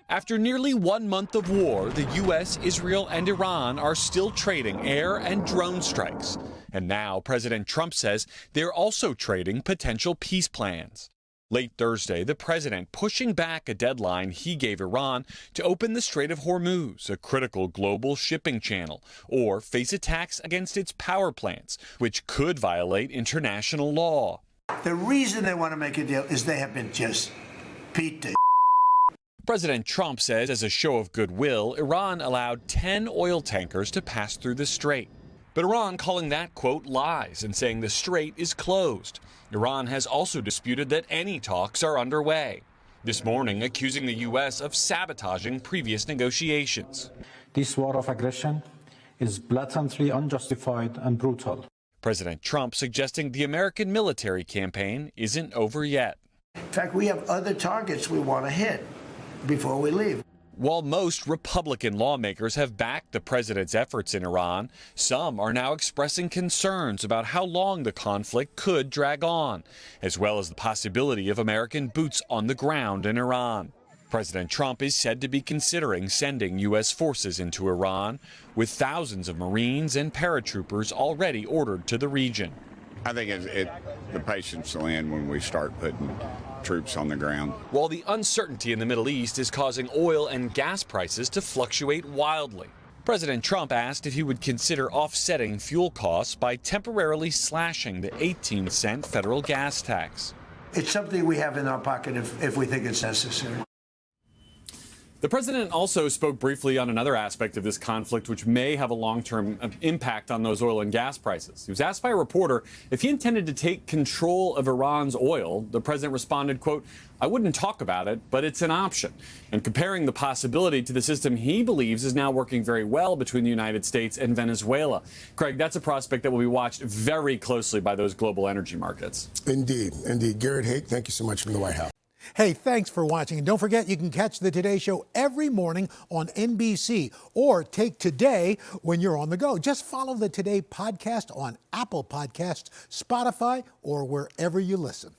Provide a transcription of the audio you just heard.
After nearly 1 month of war, the U.S., Israel, and Iran are still trading air and drone strikes. And now President Trump says they're also trading potential peace plans. Late Thursday, the president pushing back a deadline he gave Iran to open the Strait of Hormuz, a critical global shipping channel, or face attacks against its power plants, which could violate international law. The reason they want to make a deal is they have been just beat to President Trump says as a show of goodwill, Iran allowed 10 oil tankers to pass through the strait. But Iran calling that, quote, lies and saying the strait is closed. Iran has also disputed that any talks are underway. This morning, accusing the U.S. of sabotaging previous negotiations. This war of aggression is blatantly unjustified and brutal. President Trump suggesting the American military campaign isn't over yet. In fact, we have other targets we want to hit before we leave. While most Republican lawmakers have backed the president's efforts in Iran, some are now expressing concerns about how long the conflict could drag on, as well as the possibility of American boots on the ground in Iran. President Trump is said to be considering sending U.S. forces into Iran, with thousands of Marines and paratroopers already ordered to the region. I think the patience will end when we start putting troops on the ground. While the uncertainty in the Middle East is causing oil and gas prices to fluctuate wildly, President Trump asked if he would consider offsetting fuel costs by temporarily slashing the 18-cent federal gas tax. It's something we have in our pocket if we think it's necessary. The president also spoke briefly on another aspect of this conflict, which may have a long-term impact on those oil and gas prices. He was asked by a reporter if he intended to take control of Iran's oil. The president responded, quote, I wouldn't talk about it, but it's an option. And comparing the possibility to the system he believes is now working very well between the United States and Venezuela. Craig, that's a prospect that will be watched very closely by those global energy markets. Indeed. Indeed. Garrett, Haake, thank you so much from the White House. Hey, thanks for watching. And don't forget, you can catch the Today Show every morning on NBC or take Today when you're on the go. Just follow the Today podcast on Apple Podcasts, Spotify, or wherever you listen.